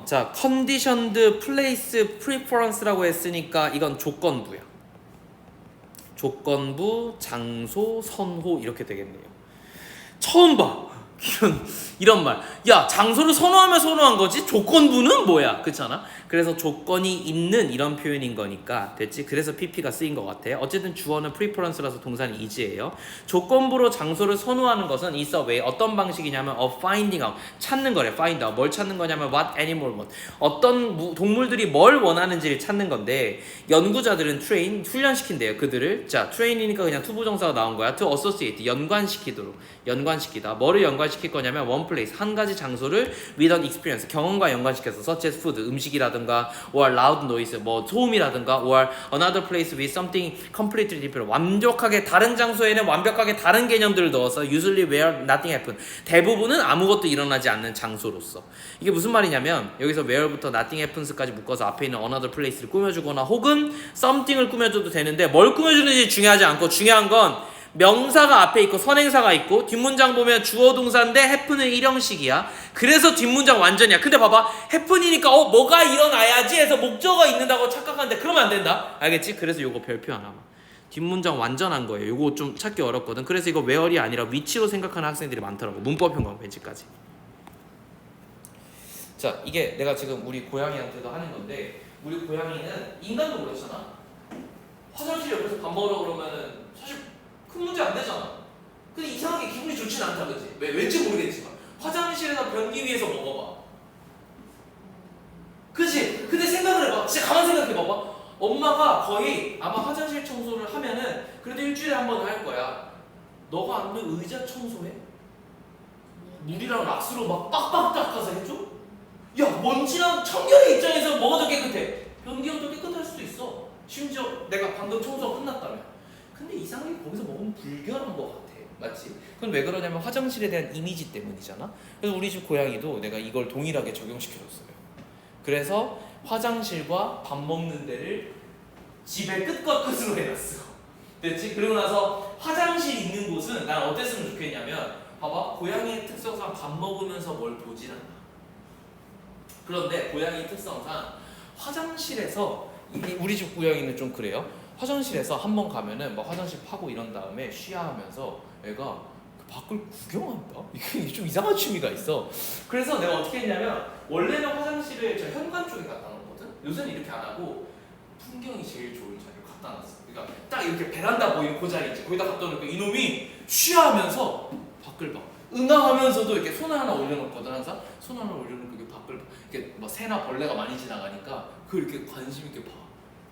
자, conditioned place preference라고 했으니까 이건 조건부야. 조건부, 장소, 선호 이렇게 되겠네요. 처음 봐. 이런 말. 야, 장소를 선호하면 선호한 거지 조건부는 뭐야? 그렇잖아. 그래서 조건이 있는 이런 표현인 거니까 됐지? 그래서 PP가 쓰인 것 같아. 어쨌든 주어는 preference라서 동사는 is예요. 조건부로 장소를 선호하는 것은 is a way. 어떤 방식이냐면 of finding out. 찾는 거래. find out. 뭘 찾는 거냐면 what animal want. 어떤 동물들이 뭘 원하는지를 찾는 건데 연구자들은 train, 훈련시킨대요. 그들을. 자, train이니까 그냥 투부정사가 나온 거야. to associate. 연관시키도록. 연관시키다. 뭐를 연관시킬 거냐면 one place. 한 가지 장소를 with an experience. 경험과 연관시켜서 such as food. 음식이라든가 or loud noise. 뭐 소음이라든가 or another place with something completely different. 완벽하게 다른 장소에는 완벽하게 다른 개념들을 넣어서 usually where nothing happen. 대부분은 아무것도 일어나지 않는 장소로서. 이게 무슨 말이냐면 여기서 where부터 nothing happens까지 묶어서 앞에 있는 another place를 꾸며주거나 혹은 something을 꾸며줘도 되는데 뭘 꾸며주는지 중요하지 않고 중요한 건 명사가 앞에 있고 선행사가 있고 뒷문장 보면 주어 동사인데 happen은 일형식이야. 그래서 뒷문장 완전이야. 근데 봐봐, happen이니까 뭐가 일어나야지 해서 목적어가 있는다고 착각하는데 그러면 안 된다. 알겠지? 그래서 요거 별표 하나만. 뒷문장 완전한 거예요. 요거 좀 찾기 어렵거든. 그래서 이거 where이 아니라 which로 생각하는 학생들이 많더라고. 문법 현관 벤치까지. 자, 이게 내가 지금 우리 고양이한테도 하는 건데 우리 고양이는 인간도 그렇잖아. 화장실 옆에서 밥 먹으러 그러면은 사실 큰 문제 안 되잖아. 근데 이상하게 기분이 좋진 않다, 그치? 왠지 모르겠지만 화장실에서 변기 위에서 먹어봐. 그치? 근데 생각을 해봐. 진짜 가만 생각해봐봐. 엄마가 거의 아마 화장실 청소를 하면은 그래도 일주일에 한 번은 할 거야. 너가 앉는 의자 청소해? 물이랑 락스로 막 빡빡 닦아서 해줘? 야, 먼지랑 청결의 입장에서 뭐가 더 깨끗해? 변기가 더 깨끗할 수도 있어. 심지어 내가 방금 청소가 끝났다면. 근데 이상하게 거기서 먹으면 불결한 것 같아. 맞지? 그건 왜 그러냐면 화장실에 대한 이미지 때문이잖아. 그래서 우리 집 고양이도 내가 이걸 동일하게 적용시켜줬어요. 그래서 화장실과 밥 먹는 데를 집의 끝과 끝으로 해놨어. 됐지? 그리고 나서 화장실 있는 곳은 난 어땠으면 좋겠냐면 봐봐, 고양이의 특성상 밥 먹으면서 뭘 보진 않아. 그런데 고양이 특성상 화장실에서 우리 집 고양이는 좀 그래요. 화장실에서 한번 가면은 막 화장실 파고 이런 다음에 쉬야하면서 애가 그 밖을 구경한다? 이게 좀 이상한 취미가 있어. 그래서 내가 어떻게 했냐면 원래는 화장실을 저 현관 쪽에 갖다 놓거든. 요새는 이렇게 안 하고 풍경이 제일 좋은 자리를 갖다 놨어. 그러니까 딱 이렇게 베란다 보이는 그 자리 있지. 거기다 갖다 놓으니까 이놈이 쉬야하면서 밖을 봐. 응아하면서도 이렇게 손을 하나 올려놓거든. 항상 손 하나 올려놓고 이렇게 밖을 봐. 이렇게 뭐 새나 벌레가 많이 지나가니까 그걸 이렇게 관심 있게 봐.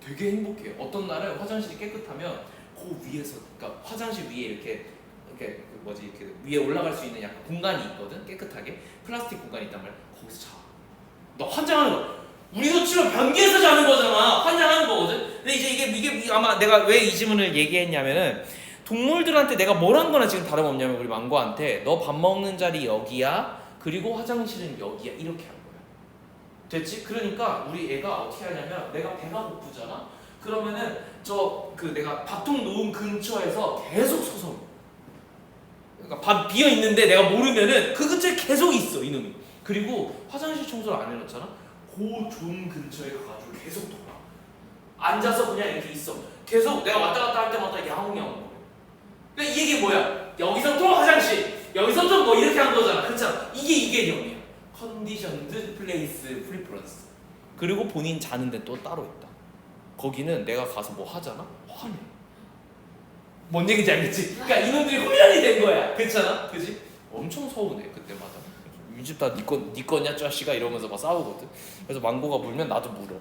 되게 행복해요. 어떤 날은 화장실이 깨끗하면 그 위에서, 그러니까 화장실 위에 이렇게 이렇게 위에 올라갈 수 있는 약간 공간이 있거든. 깨끗하게 플라스틱 공간이 있단 말이야. 거기서 자. 너 환장하는 거. 우리도 치면 변기에서 자는 거잖아. 환장하는 거거든. 근데 이제 이게 아마 내가 왜 이 질문을 얘기했냐면은 동물들한테 내가 뭘 한 거나 지금 다름없냐면 우리 망고한테 너 밥 먹는 자리 여기야. 그리고 화장실은 여기야. 이렇게 한 거야. 됐지? 그러니까 우리 애가 어떻게 하냐면 내가 배가 고프잖아? 그러면은 내가 밥통 놓은 근처에서 계속 서서 먹어. 그러니까 밥 비어 있는데 내가 모르면은 그 근처에 계속 있어, 이놈이. 그리고 화장실 청소를 안 해놓잖아? 그 좀 근처에 가가지고 계속 돌아. 앉아서 그냥 이렇게 있어. 계속 내가 왔다 갔다 할 때마다 야옹야옹 거려. 그러니까 이 얘기 뭐야? 여기서부터 화장실, 여기서부터 뭐 이렇게 한 거잖아. 그렇잖아. 이게 이 개념이야. conditioned place preference. 그리고 본인 자는 데 또 따로 있다. 거기는 내가 가서 뭐 하잖아? 화내. 뭔 얘기인지 알겠지? 그러니까 이놈들이 훈련이 된 거야. 그렇잖아? 그치? 엄청 서운해 그때마다. 이 집 다 네 거냐 짜식아 이러면서 막 싸우거든. 그래서 망고가 물면 나도 물어.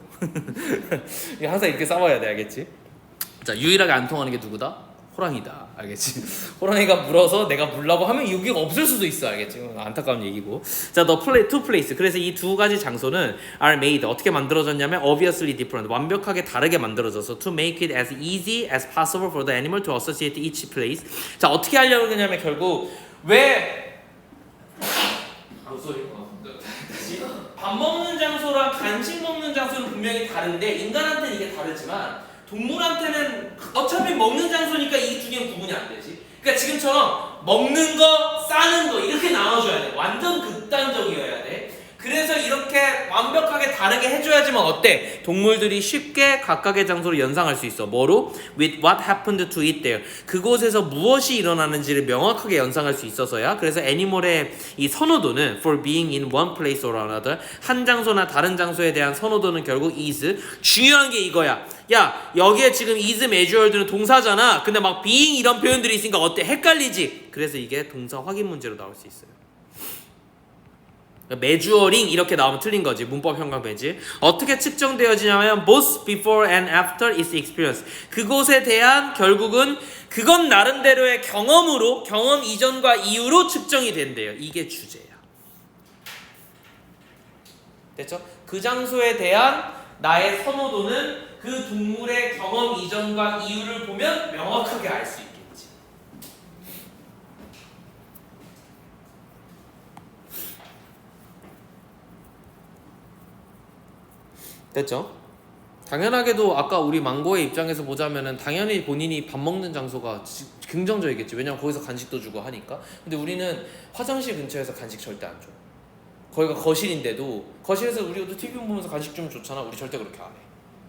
항상 이렇게 싸워야 돼. 알겠지? 자, 유일하게 안 통하는 게 누구다? 호랑이다. 알겠지? 호랑이가 물어서 내가 물라고 하면 여기가 없을 수도 있어. 알겠지? 안타까운 얘기고. 자, to place. 그래서 이 두 가지 장소는 are made. 어떻게 만들어졌냐면 obviously different. 완벽하게 다르게 만들어져서 to make it as easy as possible for the animal to associate each place. 자, 어떻게 하려고 하냐면 결국 왜 다시 밥 먹는 장소랑 간식 먹는 장소는 분명히 다른데 인간한테는 이게 다르지만 동물한테는 어차피 먹는 장소니까 이 두 개는 구분이 안 되지. 그러니까 지금처럼 먹는 거, 싸는 거 이렇게 나눠줘야 돼. 완전 극단적이어야 돼. 그래서 이렇게 다르게 해줘야지만 어때? 동물들이 쉽게 각각의 장소를 연상할 수 있어. 뭐로? With what happened to it there. 그곳에서 무엇이 일어나는지를 명확하게 연상할 수 있어서야. 그래서 애니멀의 이 선호도는 for being in one place or another, 한 장소나 다른 장소에 대한 선호도는 결국 is. 중요한 게 이거야. 야, 여기에 지금 is measured는 동사잖아. 근데 막 being 이런 표현들이 있으니까 어때? 헷갈리지? 그래서 이게 동사 확인 문제로 나올 수 있어요. measuring 이렇게 나오면 틀린 거지. 문법 현관 배지. 어떻게 측정되어지냐면 both before and after its experience. 그곳에 대한 결국은 그건 나름대로의 경험으로, 경험 이전과 이후로 측정이 된대요. 이게 주제야. 됐죠? 그 장소에 대한 나의 선호도는 그 동물의 경험 이전과 이후를 보면 명확하게 알 수 있겠지. 됐죠? 당연하게도 아까 우리 망고의 입장에서 보자면은 당연히 본인이 밥 먹는 장소가 긍정적이겠지. 왜냐면 거기서 간식도 주고 하니까. 근데 우리는 화장실 근처에서 간식 절대 안 줘. 거기가 거실인데도 거실에서 우리가 TV 보면서 간식 주면 좋잖아. 우리 절대 그렇게 안 해.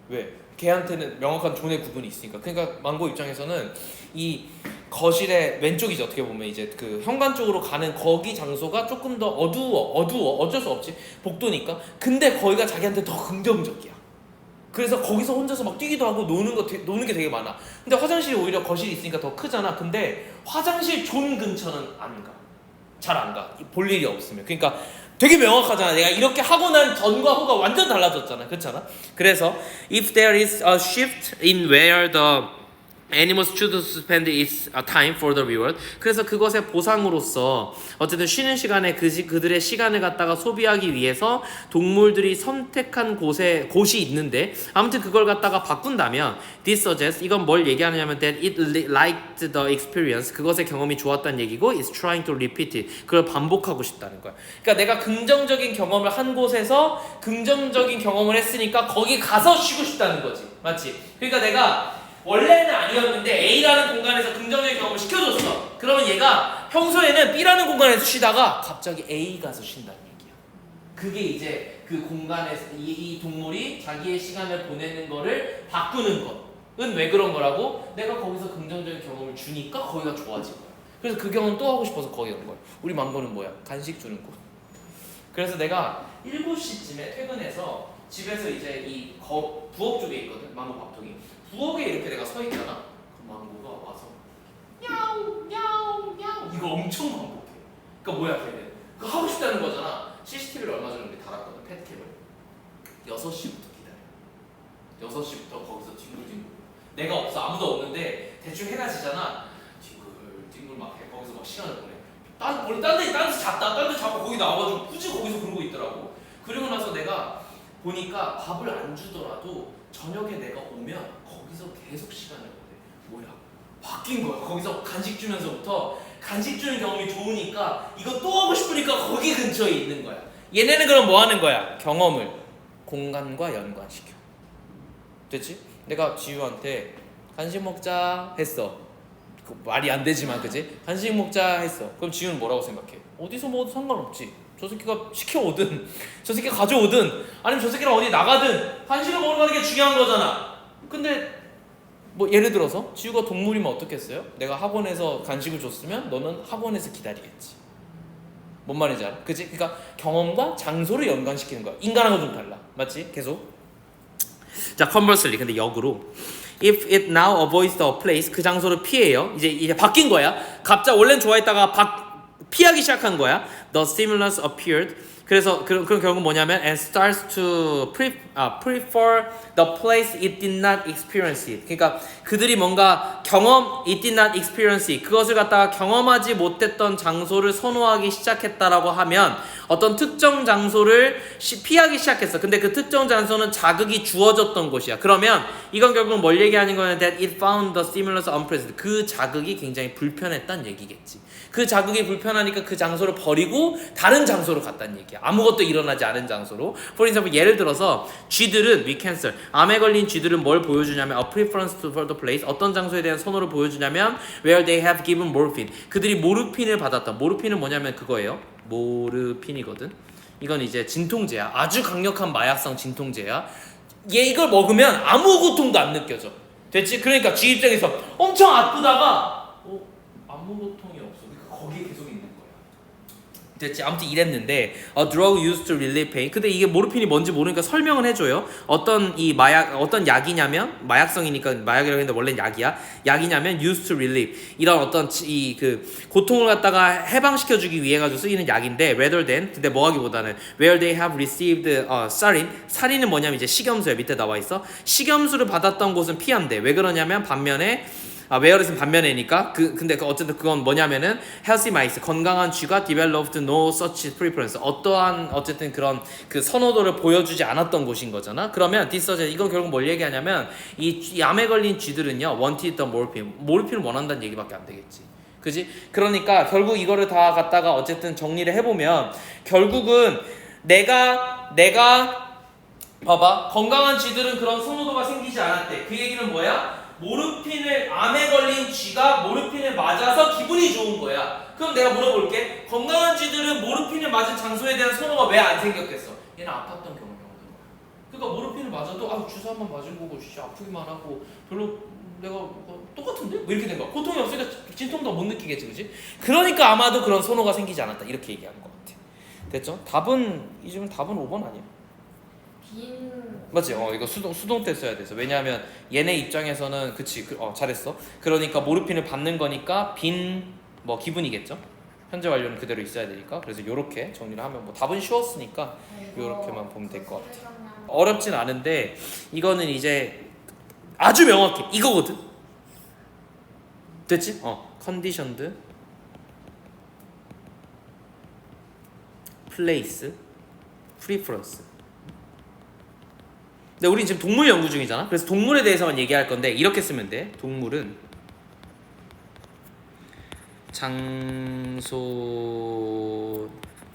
왜? 걔한테는 명확한 존의 구분이 있으니까. 그러니까 망고 입장에서는 이 거실의 왼쪽이죠. 어떻게 보면 이제 그 현관 쪽으로 가는 거기 장소가 조금 더 어두워. 어쩔 수 없지. 복도니까. 근데 거기가 자기한테 더 긍정적이야. 그래서 거기서 혼자서 막 뛰기도 하고 노는 게 되게 많아. 근데 화장실이 오히려 거실이 있으니까 더 크잖아. 근데 화장실 존 근처는 안 가. 잘 안 가. 볼 일이 없으면. 그러니까 되게 명확하잖아. 내가 이렇게 하고 난 전과 후가 완전 달라졌잖아. 그렇잖아? 그래서 if there is a shift in where the animals choose to spend its time for the reward. 그래서 그것의 보상으로서 어쨌든 쉬는 시간에 그들의 시간을 갖다가 소비하기 위해서 동물들이 선택한 곳이 있는데 아무튼 그걸 갖다가 바꾼다면 this suggests 이건 뭘 얘기하느냐면 that it liked the experience. 그것의 경험이 좋았다는 얘기고 is trying to repeat it. 그걸 반복하고 싶다는 거야. 그러니까 내가 긍정적인 경험을 한 곳에서 긍정적인 경험을 했으니까 거기 가서 쉬고 싶다는 거지. 맞지? 그러니까 내가 원래는 아니었는데 A라는 공간에서 긍정적인 경험을 시켜줬어. 그러면 얘가 평소에는 B라는 공간에서 쉬다가 갑자기 A 가서 쉰다는 얘기야. 그게 이제 그 공간에서 이 동물이 자기의 시간을 보내는 거를 바꾸는 것은 왜 그런 거라고? 내가 거기서 긍정적인 경험을 주니까 거기가 좋아진 거야. 그래서 그 경험 또 하고 싶어서 거기 온 거야. 우리 망고는 뭐야? 간식 주는 곳. 그래서 내가 7시쯤에 퇴근해서 집에서 이제 이 부엌 쪽에 있거든. 망고 밥통이. 부엌에 이렇게 내가 서 있잖아. 그 망고가 와서 야옹 야옹 야옹 이거 엄청 반복해. 그러니까 뭐야 걔는? 그거 하고 싶다는 거잖아. CCTV를 얼마 전에 우리 달았거든. 펫캠을. 6시부터 기다려. 6시부터 거기서 뒹굴뒹굴. 내가 없어. 아무도 없는데 대충 해가 지잖아. 뒹굴뒹굴 막 해. 거기서 막 시간을 보내. 딴 데서 잤다. 딴 데 자고 거기 나와가지고 굳이 거기서 그러고 있더라고. 그리고 나서 내가 보니까 밥을 안 주더라도 저녁에 내가 오면 거기서 계속 시간을 보내. 뭐야? 바뀐 거야. 거기서 간식 주면서부터 간식 주는 경험이 좋으니까 이거 또 하고 싶으니까 거기 근처에 있는 거야. 얘네는 그럼 뭐 하는 거야? 경험을 공간과 연관시켜. 됐지? 내가 지우한테 간식 먹자 했어. 말이 안 되지만 그지? 간식 먹자 했어. 그럼 지우는 뭐라고 생각해? 어디서 먹어도 상관없지. 저 새끼가 시켜오든 저 새끼가 가져오든 아니면 저 새끼랑 어디 나가든 간식을 먹으러 가는 게 중요한 거잖아. 근데 뭐 예를 들어서 지우가 동물이면 어떻겠어요? 내가 학원에서 간식을 줬으면 너는 학원에서 기다리겠지. 뭔 말인지 알아? 그치? 그러니까 경험과 장소를 연관시키는 거야. 인간하고 좀 달라. 맞지? 계속. 자, conversely. 근데 역으로 if it now avoids the place, 그 장소를 피해요. 이제 바뀐 거야. 갑자기 원래는 좋아했다가 피하기 시작한 거야. The stimulus appeared. 그래서 그럼 결국 뭐냐면 and starts to prefer the place it did not experience it. 그러니까 그들이 뭔가 it did not experience it. 그것을 갖다가 경험하지 못했던 장소를 선호하기 시작했다라고 하면 어떤 특정 장소를 피하기 시작했어. 근데 그 특정 장소는 자극이 주어졌던 곳이야. 그러면 이건 결국 뭘 얘기하는 거냐면 that it found the stimulus unpleasant. 그 자극이 굉장히 불편했다는 얘기겠지. 그 자극이 불편하니까 그 장소를 버리고 다른 장소로 갔다는 얘기야. 아무것도 일어나지 않은 장소로. For example, 예를 들어서 쥐들은 we cancer. 암에 걸린 쥐들은 뭘 보여주냐면 a preference for the place. 어떤 장소에 대한 선호를 보여주냐면 where they have given morphine. 그들이 모르핀을 받았다. 모르핀은 뭐냐면 그거예요. 모르핀이거든. 이건 이제 진통제야. 아주 강력한 마약성 진통제야. 얘 이걸 먹으면 아무 고통도 안 느껴져. 됐지? 그러니까 쥐 입장에서 엄청 아프다가 아무 고통이 없어. 그러니까 거기에 계속 있는 거야. 됐지? 아무튼 이랬는데 a drug used to relieve pain. 근데 이게 모르핀이 뭔지 모르니까 설명을 해줘요. 어떤 약이냐면 마약성이니까 마약이라고 했는데 원래는 약이냐면 used to relieve 이런 어떤 그 고통을 갖다가 해방시켜주기 위해 가지고 쓰이는 약인데 rather than 근데 뭐하기보다는 where they have received 사린은 뭐냐면 이제 식염수야. 밑에 나와 있어. 식염수를 받았던 곳은 피한대. 왜 그러냐면 반면에 whereas는 반면에니까 근데 어쨌든 그건 뭐냐면은 healthy mice 건강한 쥐가 developed no such preference 어떠한 어쨌든 그런 그 선호도를 보여주지 않았던 곳인 거잖아. 그러면 이건 결국 뭘 얘기하냐면 이 암에 걸린 쥐들은요 wanted the morphine을 원한다는 얘기밖에 안 되겠지. 그지? 그러니까 결국 이거를 다 갖다가 어쨌든 정리를 해보면 결국은 내가 봐봐 건강한 쥐들은 그런 선호도가 생기지 않았대. 그 얘기는 뭐야? 암에 걸린 쥐가 모르핀을 맞아서 기분이 좋은 거야. 그럼 내가 물어볼게. 건강한 쥐들은 모르핀을 맞은 장소에 대한 선호가 왜 안 생겼겠어? 얘는 아팠던 경험이거든. 그러니까 모르핀을 맞아도 주사 한번 맞은 거고 진짜 아프기만 하고 별로 내가 똑같은데? 뭐 이렇게 된 거야. 고통이 없으니까 진통도 못 느끼겠지, 그지? 그러니까 아마도 그런 선호가 생기지 않았다. 이렇게 얘기하는 것 같아. 됐죠? 답은 5번 아니야? 맞지? 이거 수동 때 써야 돼서. 왜냐하면 얘네 입장에서는 그치 잘했어. 그러니까 모르핀을 받는 거니까 기분이겠죠. 현재 완료는 그대로 있어야 되니까. 그래서 요렇게 정리를 하면 뭐 답은 쉬웠으니까 요렇게만 보면 될 것 같아. 어렵진 않은데 이거는 이제 아주 명확해. 이거거든. 됐지? conditioned place preference. 근데 우린 지금 동물 연구 중이잖아. 그래서 동물에 대해서만 얘기할 건데 이렇게 쓰면 돼. 동물은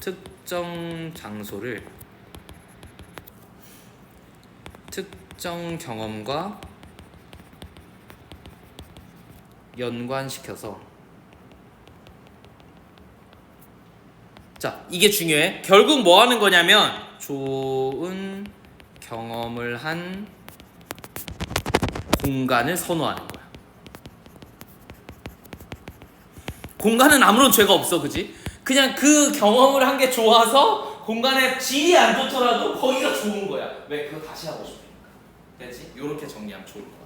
특정 장소를 특정 경험과 연관시켜서 자 이게 중요해. 결국 뭐 하는 거냐면 좋은 경험을 한 공간을 선호하는 거야. 공간은 아무런 죄가 없어, 그지? 그냥 그 경험을 한 게 좋아서 공간의 질이 안 좋더라도 거기가 좋은 거야. 왜? 그거 다시 하고 싶으니까. 됐지? 요렇게 정리하면 좋을 거야.